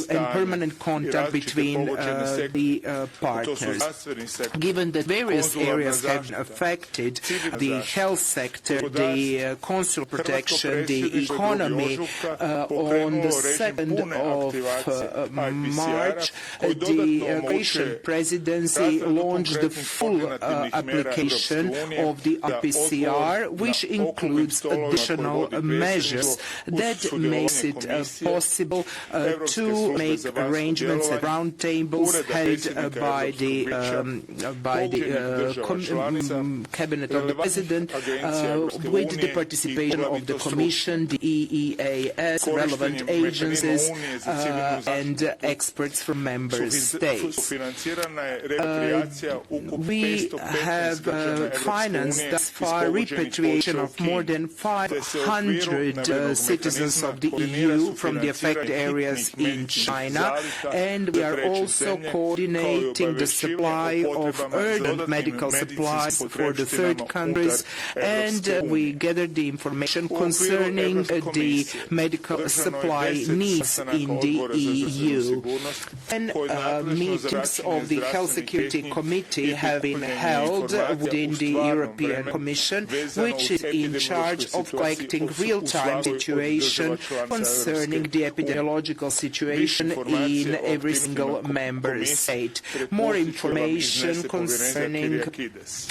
and permanent contact between the partners. Given that various areas have affected the health sector, the consular protection, the economy, on the 2nd of March, the Croatian presidency launched the full application of the IPCR, which includes additional measures that makes it possible to make arrangements at roundtables held by the cabinet of the president with the participation of the Commission, the EEAS, relevant agencies, and experts from member states. We have financed thus far repatriation of more than 500 citizens of the EU from the affected areas in China, and we are also coordinating the supply of urgent medical supplies for the third countries, and we gathered the information concerning the medical supply needs in the EU. And meetings of the Health Security Committee have been held within the European Commission, which is in charge of collecting real-time situation concerning the epidemiological situation in every single member state. More information concerning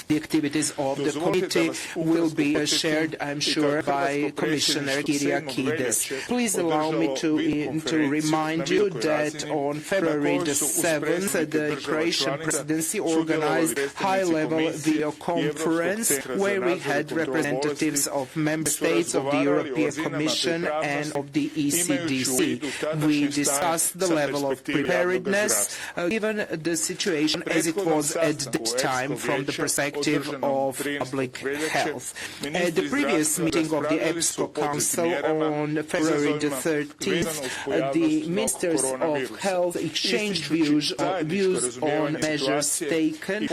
the activities of the committee will be shared, I'm sure, by Commissioner Kyriakides. Please allow me to remind you that on February the 7th, the Croatian presidency organized high-level video conference where we had representatives of member states, of the European Commission and of the ECDC. We discussed the level of preparedness given the situation as it was at that time from the perspective of public health. At the previous meeting of the EPSCO Council on February the 13th, the ministers of health exchanged views on measures taken,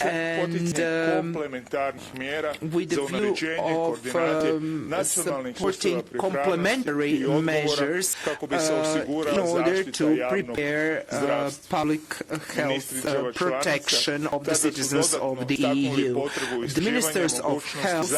and with the view of supporting complementary measures in order to prepare public health protection of the citizens of the EU. The ministers of health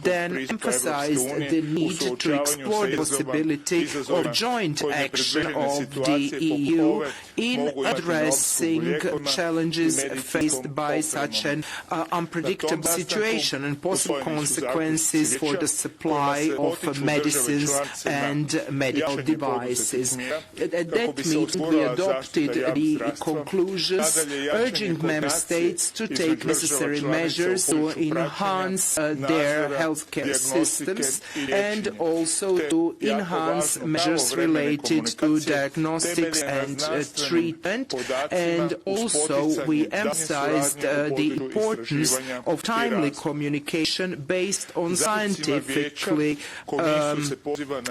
then emphasized the need to explore the possibility of joint action of the EU in addressing challenges faced by such an unpredictable situation and possible consequences for the supply of medicines and medical devices. At that meeting, we adopted the conclusions urging member states to take necessary measures to enhance their healthcare systems and also to enhance measures related to diagnostics and treatment. And also we emphasized the importance of timely communication based on scientifically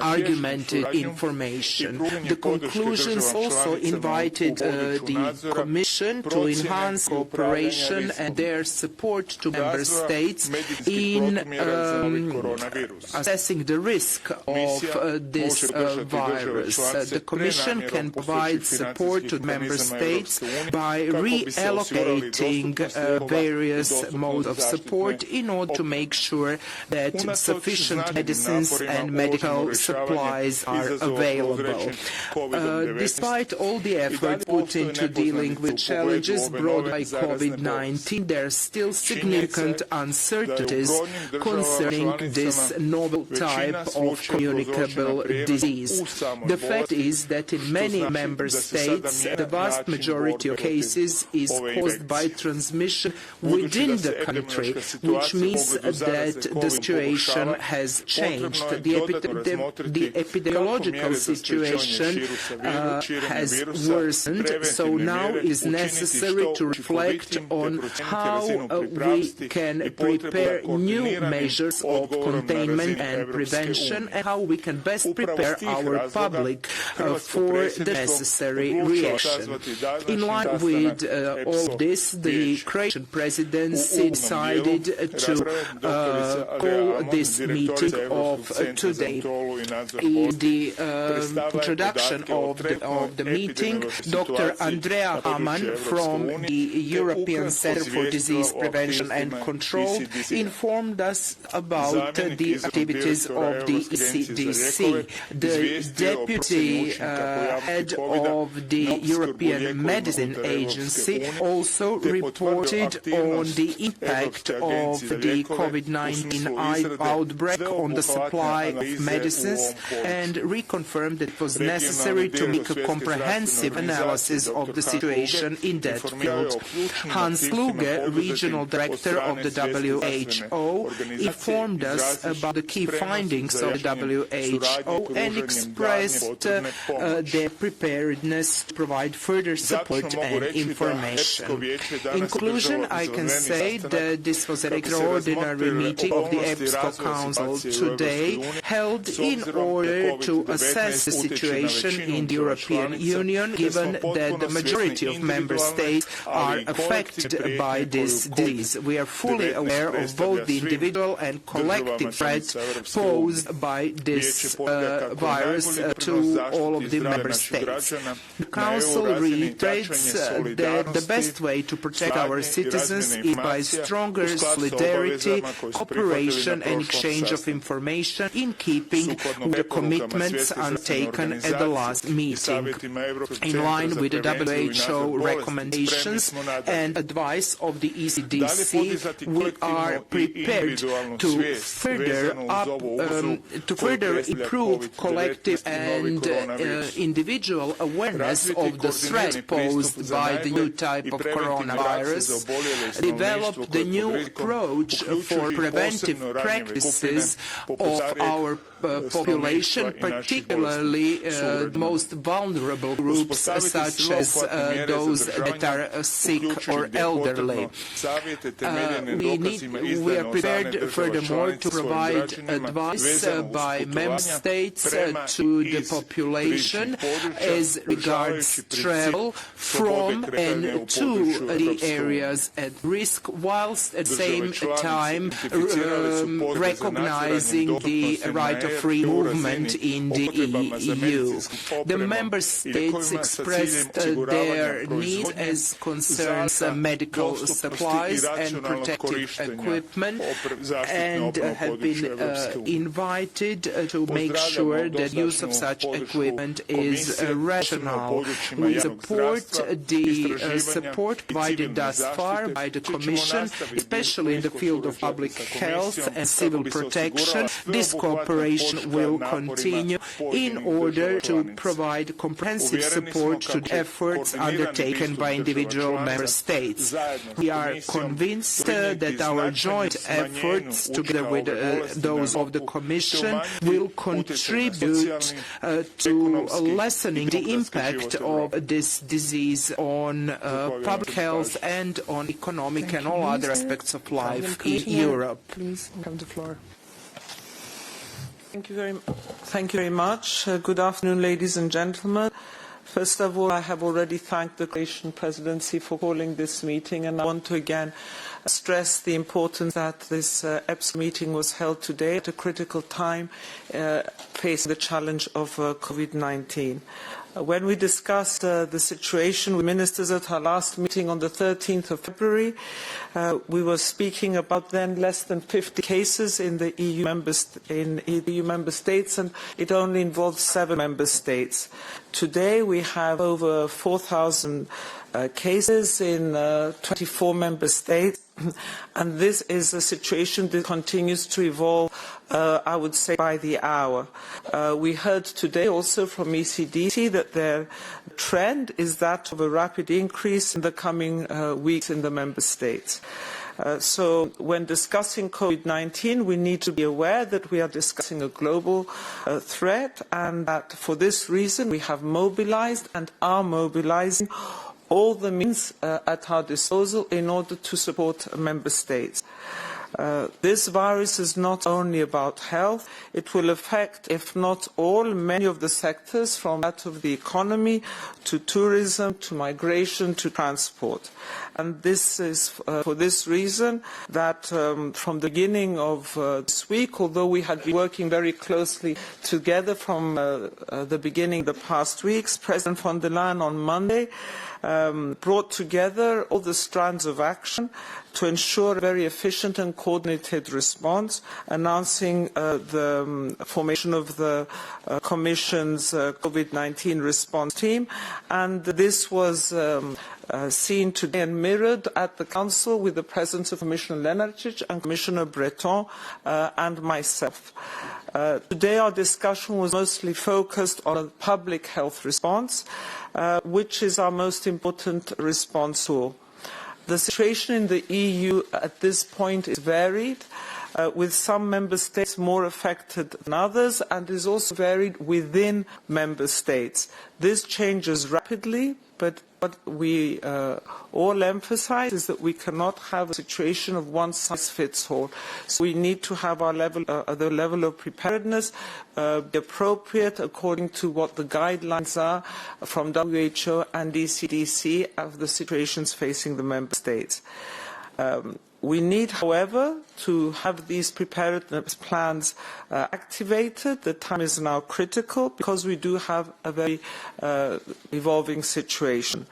argumented information. The conclusions also invited the Commission to enhance cooperation and their support to member states in assessing the risk of this virus. The Commission can provide support to member states by reallocating various modes of support in order to make sure that sufficient medicines and medical supplies are available. Despite all the effort put into dealing with challenges brought by COVID-19, there are still significant uncertainties concerning this novel type of communicable disease. The fact is that in many member states, the vast majority of cases is caused by transmission within the country, which means that the situation has changed. The epidemiological situation has worsened, so now it is necessary to reflect on how we can prepare new measures of containment and prevention and how we can best prepare our public for the necessary reaction. In line with all this, the Croatian presidency decided to call this meeting of today. In the introduction of of the meeting. Dr. Andrea Hamann from the European Center for Disease Prevention and Control informed us about the activities of the ECDC. The deputy head of the European Medicine Agency also reported on the impact of the COVID-19 outbreak on the supply of medicines and reconfirmed that it was necessary to make a comprehensive analysis of the situation in that field. Hans Kluge, regional director of the WHO, informed us about the key findings of the WHO and expressed their preparedness to provide further support and information. In conclusion, I can say that this was an extraordinary meeting of the EPSCO Council today, held in order to assess the situation in the European Union, given that the majority of member states are affected by this disease. We are fully aware of both the individual and collective threats posed by this virus to all of the member states. The Council reiterates that the best way to protect our citizens is by stronger solidarity, cooperation and exchange of information in keeping with the commitments undertaken at the last meeting. In line with the WHO recommendations and advice of the ECDC, we are prepared to further improve collective and individual awareness of the threat posed by the new type of coronavirus, develop the new approach for preventive practices of our population, particularly the most vulnerable groups such as those that are sick or elderly. We are prepared furthermore to provide advice by member states to the population as regards travel from and to the areas at risk, whilst at the same time recognizing the right of free movement in the EU. The member states expressed their needs as concerns medical supplies and protective equipment and have been invited to make sure that use of such equipment is rational. We support the support provided thus far by the Commission, especially in the field of public health and civil protection. This cooperation will continue in order to provide comprehensive support to the efforts undertaken by individual member states. We are convinced that our joint efforts, together with those of the Commission, will contribute to lessening the impact of this disease on public health and on economic and all other aspects of life in Europe. Please have the floor. Thank you very much. Good afternoon, ladies and gentlemen. First of all, I have already thanked the Croatian presidency for calling this meeting, and I want to again stress the importance that this EPSCO meeting was held today at a critical time facing the challenge of COVID-19. When we discussed the situation with ministers at our last meeting on the 13th of February, we were speaking about then less than 50 cases in the EU member states, and it only involved 7 member states. Today we have over 4,000 cases in 24 member states, and this is a situation that continues to evolve, I would say, by the hour. We heard today also from ECDC that their trend is that of a rapid increase in the coming weeks in the member states. So when discussing COVID-19, we need to be aware that we are discussing a global threat, and that for this reason we have mobilized and are mobilizing all the means at our disposal in order to support member states. This virus is not only about health. It will affect, if not all, many of the sectors, from that of the economy to tourism, to migration, to transport. And this is for this reason that from the beginning of this week, although we had been working very closely together from the beginning of the past weeks, President von der Leyen on Monday brought together all the strands of action to ensure a very efficient and coordinated response, announcing the formation of the Commission's COVID-19 response team. And this was seen today and mirrored at the Council with the presence of Commissioner Lenarčič and Commissioner Breton and myself. Today our discussion was mostly focused on a public health response, which is our most important response tool. The situation in the EU at this point is varied, with some member states more affected than others, and is also varied within member states. This changes rapidly, but what we all emphasize is that we cannot have a situation of one size fits all. So we need to have our the level of preparedness be appropriate according to what the guidelines are from WHO and ECDC of the situations facing the member states. We need, however, to have these preparedness plans activated. The time is now critical because we do have a very evolving situation.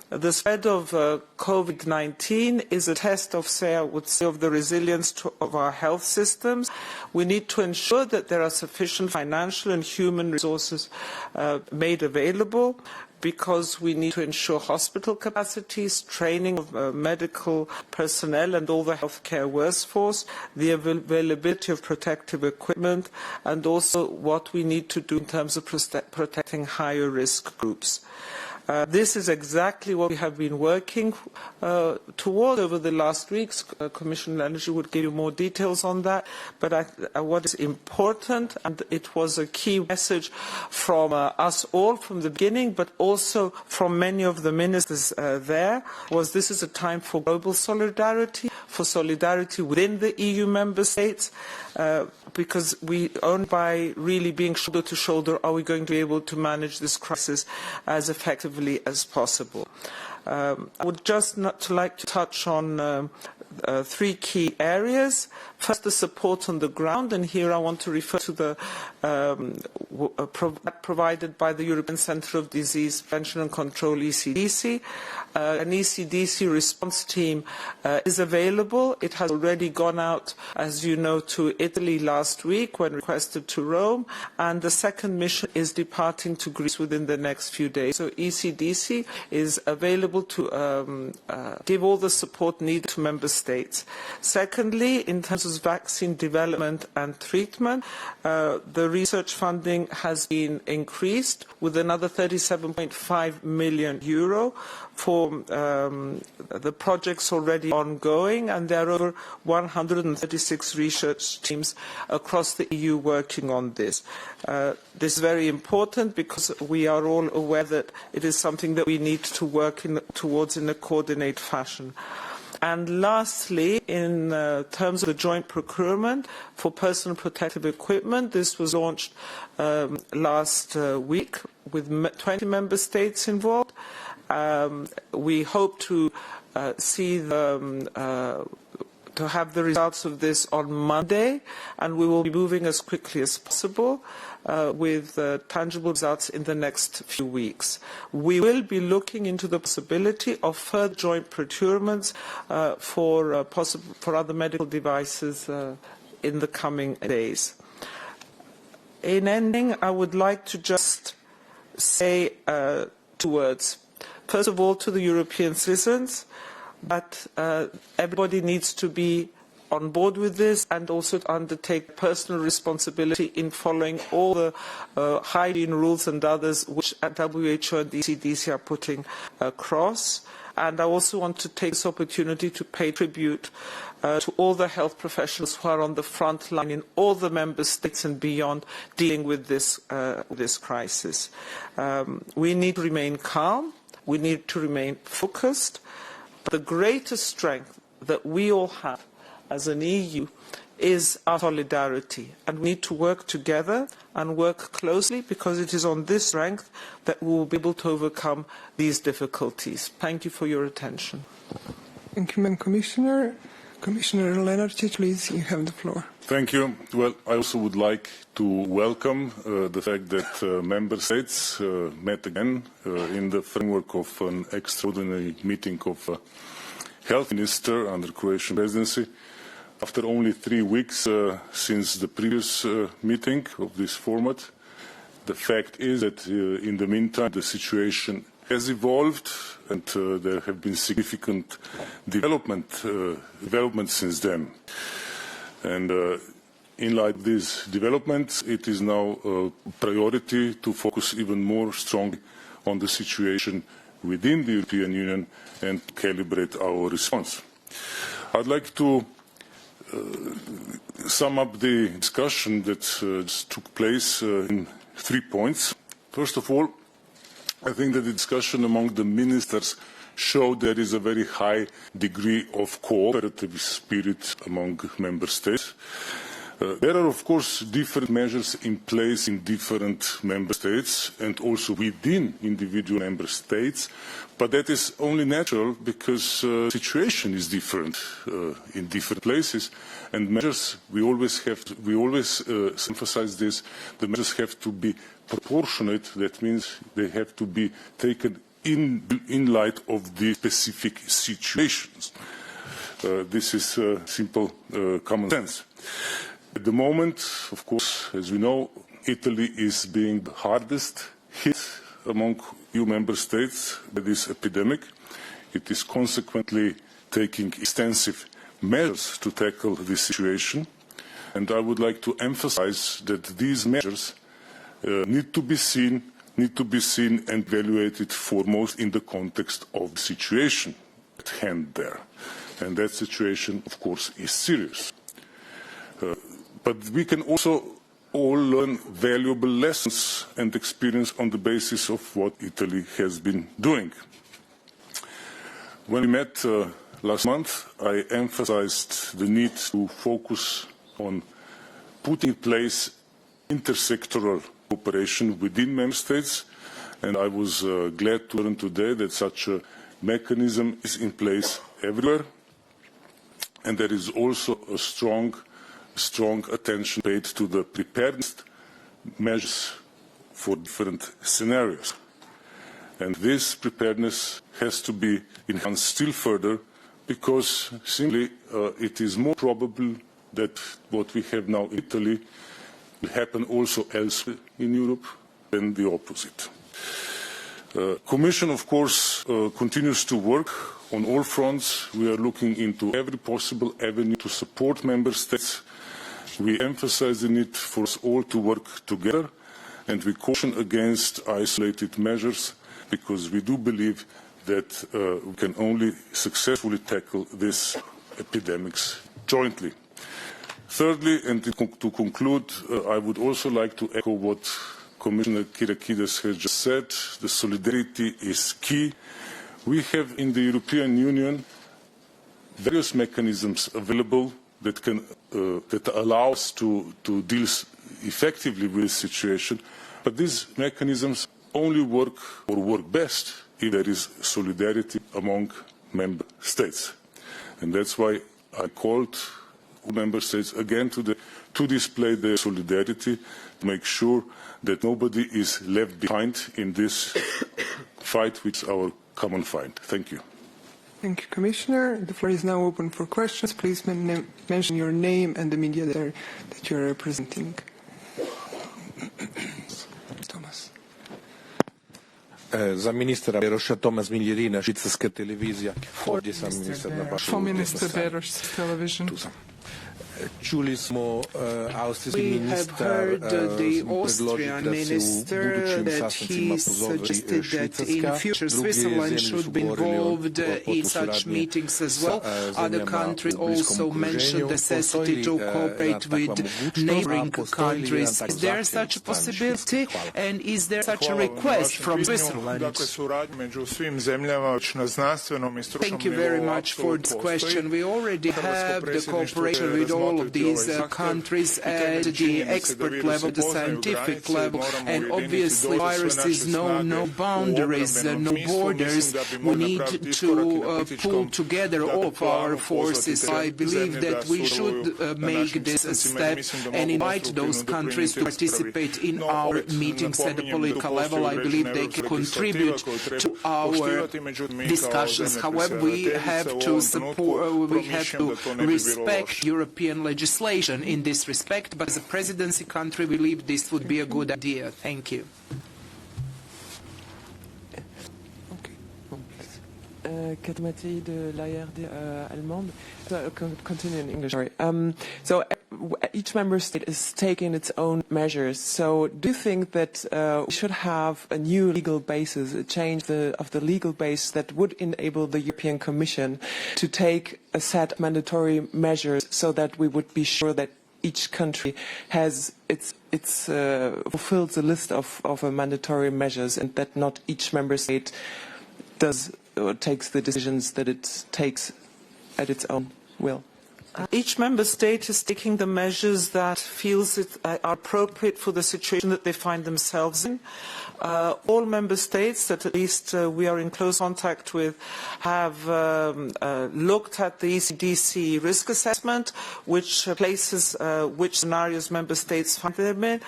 The spread of COVID-19 is a test of, I would say, of the resilience of our health systems. We need to ensure that there are sufficient financial and human resources made available, because we need to ensure hospital capacities, training of medical personnel and all the healthcare workforce, the availability of protective equipment, and also what we need to do in terms of protecting higher risk groups. This is exactly what we have been working toward over the last weeks. Commissioner Lenarčič would give you more details on that. But what is important, and it was a key message from us all from the beginning, but also from many of the ministers there, was this is a time for global solidarity, for solidarity within the EU member states, because only by really being shoulder to shoulder are we going to be able to manage this crisis as effectively as possible. I would just like to touch on three key areas. First, the support on the ground, and here I want to refer to the provided by the European Centre of Disease Prevention and Control, ECDC. An ECDC response team is available. It has already gone out, as you know, to Italy last week when requested to Rome, and the second mission is departing to Greece within the next few days. So ECDC is available to give all the support needed to member states. Secondly, in terms of vaccine development and treatment, the research funding has been increased with another €37.5 million for the projects already ongoing, and there are over 136 research teams across the EU working on this. This is very important because we are all aware that it is something that we need to work towards in a coordinated fashion. And lastly, in terms of the joint procurement for personal protective equipment, this was launched last week with 20 member states involved. We hope to see to have the results of this on Monday, and we will be moving as quickly as possible with tangible results in the next few weeks. We will be looking into the possibility of further joint procurements for other medical devices in the coming days. In ending, I would like to just say 2 words. First of all, to the European citizens, but everybody needs to be on board with this and also to undertake personal responsibility in following all the hygiene rules and others which WHO and ECDC are putting across. And I also want to take this opportunity to pay tribute to all the health professionals who are on the front line in all the member states and beyond dealing with this crisis. We need to remain calm. We need to remain focused. But the greatest strength that we all have as an EU is our solidarity, and we need to work together and work closely, because it is on this strength that we will be able to overcome these difficulties. Thank you for your attention. Thank you, Madam Commissioner. Commissioner Lenarčič, please, you have the floor. Thank you. Well, I also would like to welcome the fact that member states met again in the framework of an extraordinary meeting of health minister under Croatian presidency. After only 3 weeks since the previous meeting of this format, the fact is that in the meantime the situation has evolved, and there have been significant developments since then. And in light of these developments, it is now a priority to focus even more strongly on the situation within the European Union and calibrate our response. I'd like to sum up the discussion that took place in 3 points. First of all, I think that the discussion among the ministers showed there is a very high degree of cooperative spirit among member states. There are, of course, different measures in place in different member states and also within individual member states, but that is only natural because the situation is different in different places, and measures, we always emphasize this, the measures have to be proportionate. That means they have to be taken in light of the specific situations. This is simple common sense. At the moment, of course, as we know, Italy is being the hardest hit among EU member states by this epidemic. It is consequently taking extensive measures to tackle this situation, and I would like to emphasize that these measures need to be seen and evaluated foremost in the context of the situation at hand there. And that situation, of course, is serious. But we can also all learn valuable lessons and experience on the basis of what Italy has been doing. When we met last month, I emphasized the need to focus on putting in place intersectoral cooperation within member states, and I was glad to learn today that such a mechanism is in place everywhere, and there is also a strong attention paid to the preparedness measures for different scenarios. And this preparedness has to be enhanced still further, because simply it is more probable that what we have now in Italy will happen also elsewhere in Europe than the opposite. The Commission, of course, continues to work on all fronts. We are looking into every possible avenue to support member states. We emphasize the need for us all to work together, and we caution against isolated measures, because we do believe that we can only successfully tackle these epidemics jointly. Thirdly, and to conclude, I would also like to echo what Commissioner Kyriakides has just said. The solidarity is key. We have in the European Union various mechanisms available that allow us to deal effectively with this situation, but these mechanisms only work best if there is solidarity among member states. And that's why I called member states again to display their solidarity, to make sure that nobody is left behind in this fight, which is our common fight. Thank you. Thank you, Commissioner. The floor is now open for questions. Please mention your name and the media that you are representing. Thomas. Za ministra Beroša, Tomas Miljerina, švicarska televizija. Ovdje sam ministar na vašu For Minister Beroš Television. Tu sam. Čuli smo austrijski We have ministar heard the Austrian predložiti da se u minister budućim that sastancima he pozove suggested that in Švicarska. future Druge Switzerland zemlje should su be govorili o involved in potu such suradnje meetings as sa well. Other zemljama countries u bliskom also mentioned okruženju. necessity to cooperate with neighboring countries. Is there such a possibility, and is there such a request from Switzerland? Thank you very much for this question. We already have the cooperation with all all of these countries at the expert level, the scientific level, and obviously viruses know no boundaries, no borders. We need to pull together all of our forces. I believe that we should make this a step and invite those countries to participate in our meetings at the political level. I believe they can contribute to our discussions. However, we have to respect European legislation in this respect, but as a presidency country, we believe this would be a good idea. Thank you. Katamati de l'ARD allemande. So, continue in English. Sorry. So each member state is taking its own measures. So do you think that we should have a new legal basis, a change of the legal base that would enable the European Commission to take a set of mandatory measures so that we would be sure that each country has fulfills the list of mandatory measures, and that not each member state does or takes the decisions that it takes at its own will? Each member state is taking the measures that feels are appropriate for the situation that they find themselves in. All member states that at least we are in close contact with have looked at the ECDC risk assessment, which places which scenarios member states find them in.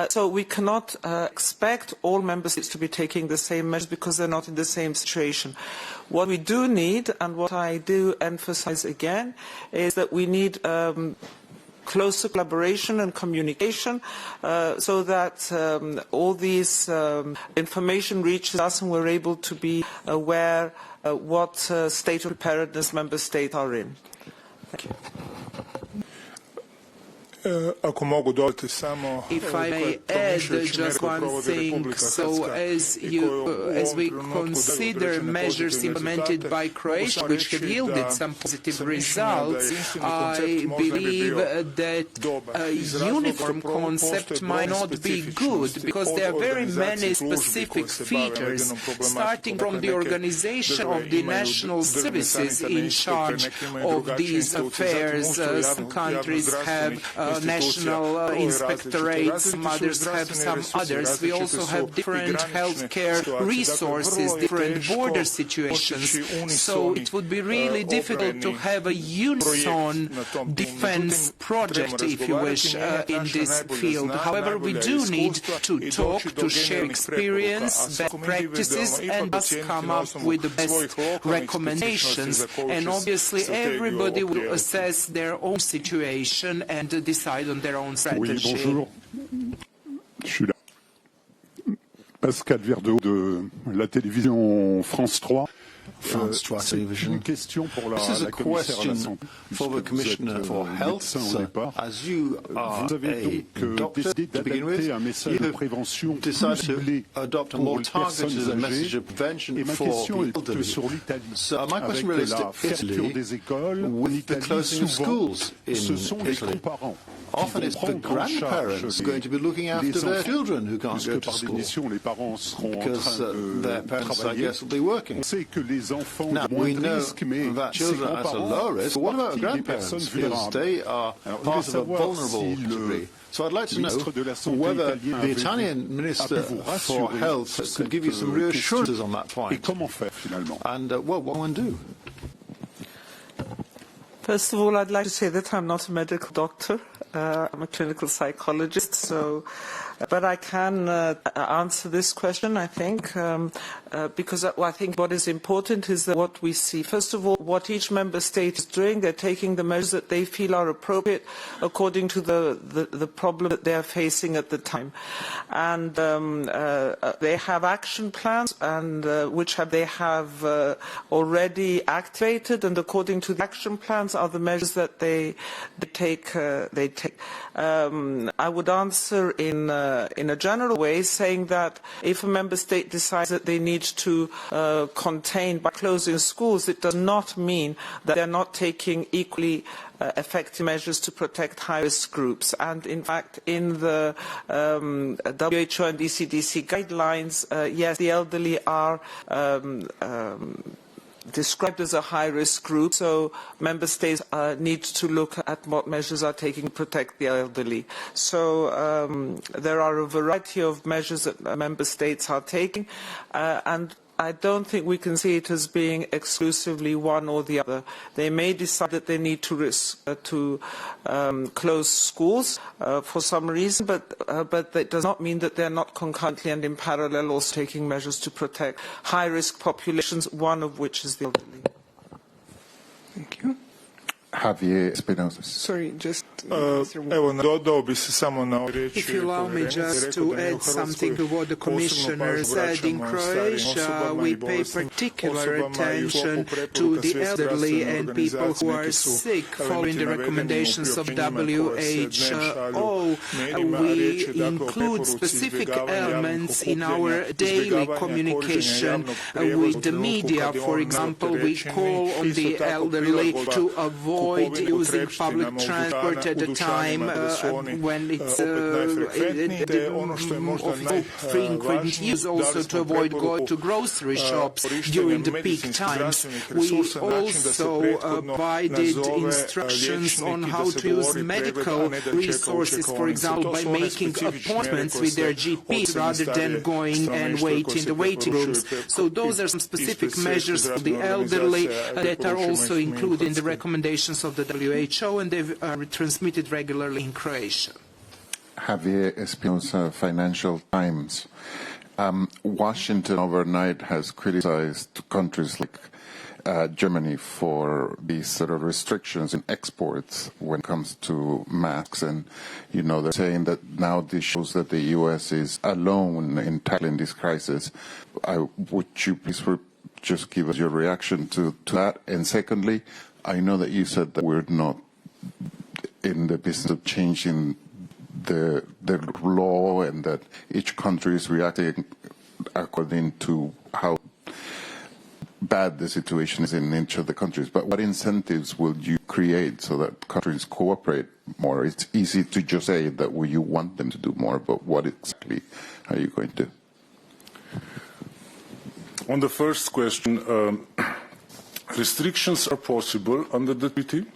So we cannot expect all member states to be taking the same measures because they're not in the same situation. What we do need, and what I do emphasize again, is that we need closer collaboration and communication so that all these information reaches us and we're able to be aware what state of preparedness member states are in. Thank you. If I may add just one thing, so as we consider measures implemented by Croatia, which have yielded some positive results, I believe that a uniform concept might not be good, because there are very many specific features, starting from the organization of the national services in charge of these affairs. Some countries have national inspectorates, some others have some others. We also have different healthcare resources, different border situations. So it would be really difficult to have a unison defense project, if you wish, in this field. However, we do need to talk, to share experience, best practices, and thus come up with the best recommendations. And obviously, everybody will assess their own situation and decide on their own strategy. Oui, bonjour. Je suis là. Pascal Verdeau de la télévision France 3. France 3 television. This is a question for the Commissioner for Health. So, as you are a doctor to begin with, you have decided to adopt a more targeted message of prevention for the elderly. So my question relates to Italy, with the closing of schools in Italy. Often it's the grandparents who are going to be looking after their children who can't go to school because their parents, I guess, will be working. Now, we know that children are at a lower risk, but what about grandparents? Because they are part of a vulnerable degree. So I'd like to know whether the Italian Minister for Health could give you some reassurances on that point. And what will one do? First of all, I'd like to say that I'm not a medical doctor. I'm a clinical psychologist, but I can answer this question, I think, because I think what is important is that what we see. First of all, what each member state is doing, they're taking the measures that they feel are appropriate according to the problem that they are facing at the time. And they have action plans, and which they have already activated, and according to the action plans are the measures that they take. I would answer in a general way, saying that if a member state decides that they need to contain by closing schools, it does not mean that they're not taking equally effective measures to protect high-risk groups. And in fact, in the WHO and ECDC guidelines, yes, the elderly are described as a high-risk group, so member states need to look at what measures are taken to protect the elderly. So there are a variety of measures that member states are taking, and I don't think we can see it as being exclusively one or the other. They may decide that they need to close schools for some reason, but that does not mean that they're not concurrently and in parallel also taking measures to protect high-risk populations, one of which is the elderly. Thank you. Javier Espinosa. Sorry, just... If you allow me just to add something to what the Commissioner said, in Croatia we pay particular attention to the elderly and people who are sick following the recommendations of WHO. We include specific elements in our daily communication with the media. For example, we call on the elderly to avoid using public transport at a time when it's frequent use, also to avoid going to grocery shops during the peak times. We also provided instructions on how to use medical resources, for example, by making appointments with their GPs rather than going and wait in the waiting rooms. So those are some specific measures for the elderly that are also included in the recommendations of the WHO, and they've transmitted regularly in Croatia. Javier Espinosa, Financial Times. Washington overnight has criticized countries like Germany for these sort of restrictions in exports when it comes to masks, and they're saying that now this shows that the U.S. is alone in tackling this crisis. Would you please just give us your reaction to that? And secondly, I know that you said that we're not in the business of changing the law and that each country is reacting according to how bad the situation is in each of the countries. But what incentives will you create so that countries cooperate more? It's easy to just say that you want them to do more, but what exactly are you going to do? On the first question, restrictions are possible under the treaty.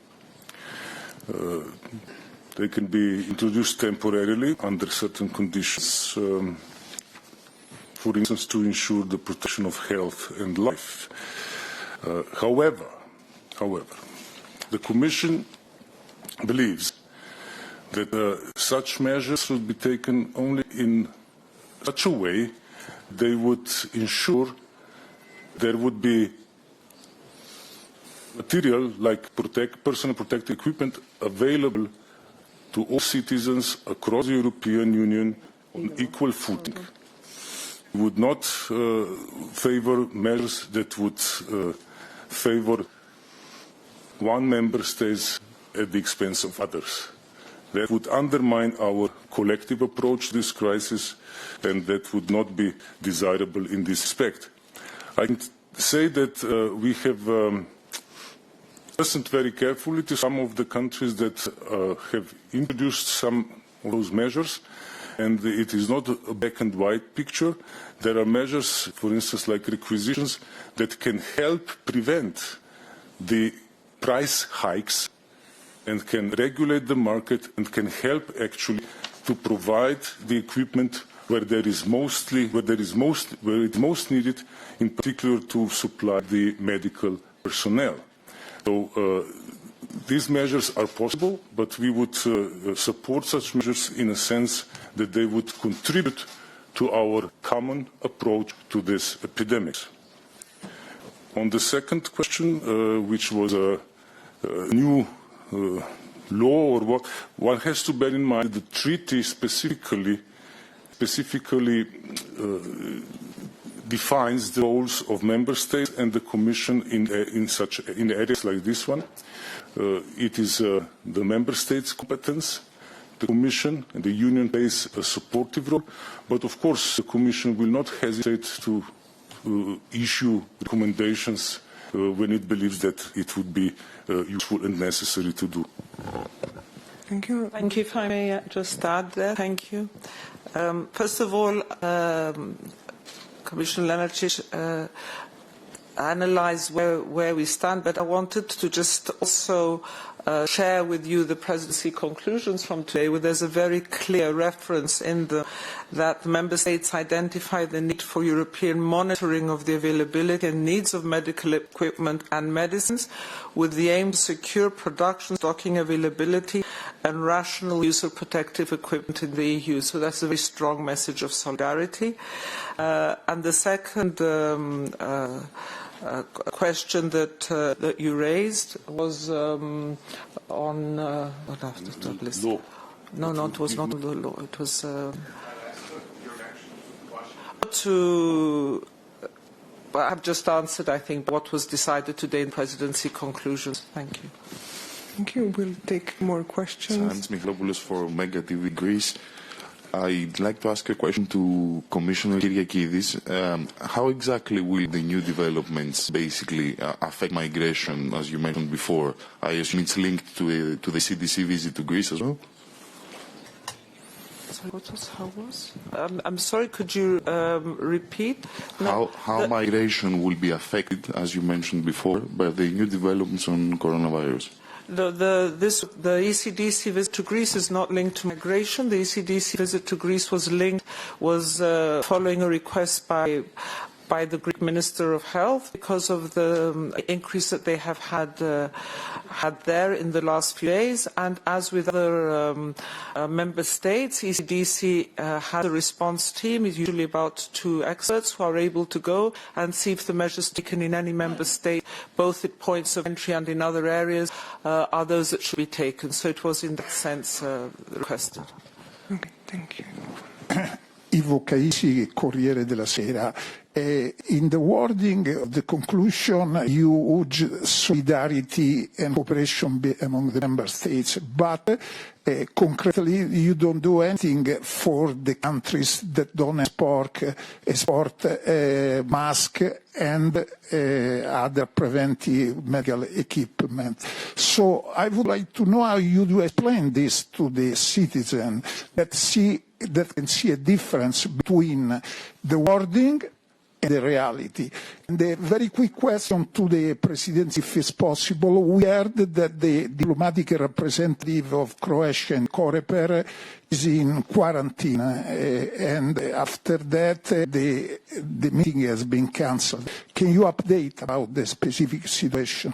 They can be introduced temporarily under certain conditions, for instance, to ensure the protection of health and life. However, the Commission believes that such measures should be taken only in such a way they would ensure there would be material like personal protective equipment available to all citizens across the European Union on equal footing. We would not favor measures that would favor one member state at the expense of others. That would undermine our collective approach to this crisis, and that would not be desirable in this respect. I can say that we have listened very carefully to some of the countries that have introduced some of those measures, and it is not a black and white picture. There are measures, for instance, like requisitions, that can help prevent the price hikes and can regulate the market and can help actually to provide the equipment where it's most needed, in particular to supply the medical personnel. So these measures are possible, but we would support such measures in a sense that they would contribute to our common approach to this epidemic. On the second question, which was a new law or what, one has to bear in mind the treaty specifically defines the roles of member states and the Commission in areas like this one. It is the member states' competence. The Commission and the Union plays a supportive role, but of course the Commission will not hesitate to issue recommendations when it believes that it would be useful and necessary to do. Thank you. Thank you. If I may just add there. Thank you. First of all, Commissioner Lenarčič, analyze where we stand, but I wanted to just also share with you the presidency conclusions from today, where there's a very clear reference in that member states identify the need for European monitoring of the availability and needs of medical equipment and medicines, with the aim to secure production, stocking availability and rational use of protective equipment in the EU. So that's a very strong message of solidarity. And the second question that you raised was on law. No, it was not the law. It was I have just answered, I think, what was decided today in presidency conclusions. Thank you. Thank you. We'll take more questions. Hans Michlopoulos for Mega TV Greece. I'd like to ask a question to Commissioner Kyriakidis. How exactly will the new developments basically affect migration, as you mentioned before? I assume it's linked to the CDC visit to Greece as well? Sorry, how was? I'm sorry, could you repeat? No, how migration will be affected, as you mentioned before, by the new developments on coronavirus? The ECDC visit to Greece is not linked to migration. The ECDC visit to Greece was following a request by the Greek Minister of Health because of the increase that they have had there in the last few days. And as with other member states, ECDC has a response team, usually about 2 experts, who are able to go and see if the measures taken in any member state, both at points of entry and in other areas, are those that should be taken. So it was in that sense requested. Okay, thank you. Ivo Caisi, Corriere della Sera. In the wording of the conclusion, you urge solidarity and cooperation among the member states, but concretely you don't do anything for the countries that don't export masks and other preventive medical equipment. So I would like to know how you do explain this to the citizen that can see a difference between the wording and the reality. And a very quick question to the Presidency, if it's possible. We heard that the diplomatic representative of Croatia and Coreper is in quarantine, and after that the meeting has been cancelled. Can you update about the specific situation?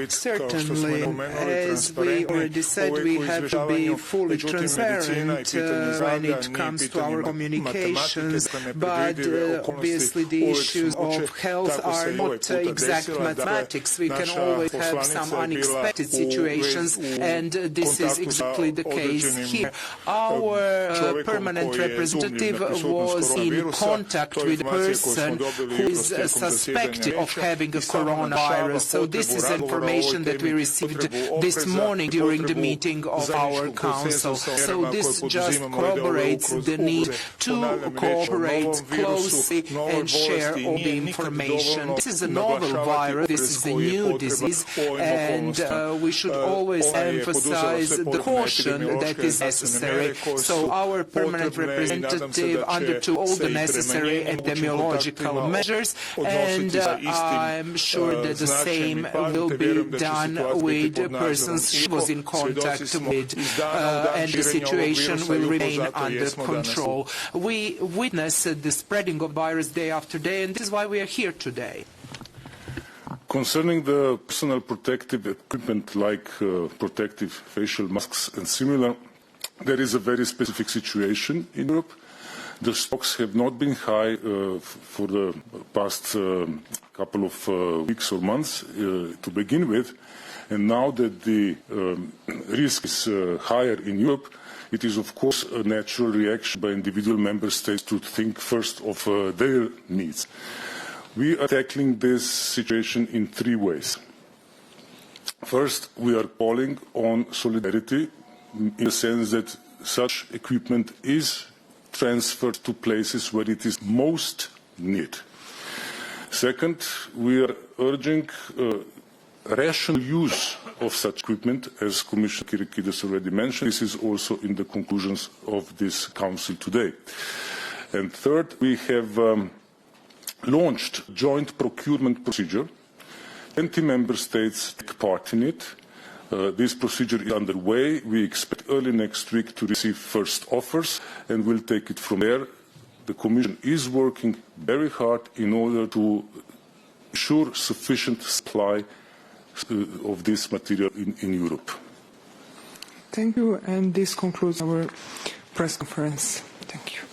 Certainly, as we already said, we have to be fully transparent when it comes to our communications, but obviously the issues of health are not exact mathematics. We can always have some unexpected situations, and this is exactly the case here. Our permanent representative was in contact with a person who is suspected of having a coronavirus. So this is information that we received this morning during the meeting of our council. So this just corroborates the need to cooperate closely and share all the information. This is a novel virus, this is a new disease, and we should always emphasize the caution that is necessary. So our permanent representative undertook all the necessary epidemiological measures, and I'm sure that the same will be done with persons she was in contact with, and the situation will remain under control. We witness the spreading of virus day after day, and this is why we are here today. Concerning the personal protective equipment like protective facial masks and similar, there is a very specific situation in Europe. The stocks have not been high for the past couple of weeks or months to begin with, and now that the risk is higher in Europe, it is of course a natural reaction by individual member states to think first of their needs. We are tackling this situation in 3 ways. First, we are calling on solidarity in the sense that such equipment is transferred to places where it is most needed. Second, we are urging rational use of such equipment, as Commissioner Kyriakidis already mentioned. This is also in the conclusions of this Council today. And third, we have launched a joint procurement procedure. 20 member states take part in it. This procedure is underway. We expect early next week to receive first offers, and we'll take it from there. The Commission is working very hard in order to ensure sufficient supply of this material in Europe. Thank you, and this concludes our press conference. Thank you.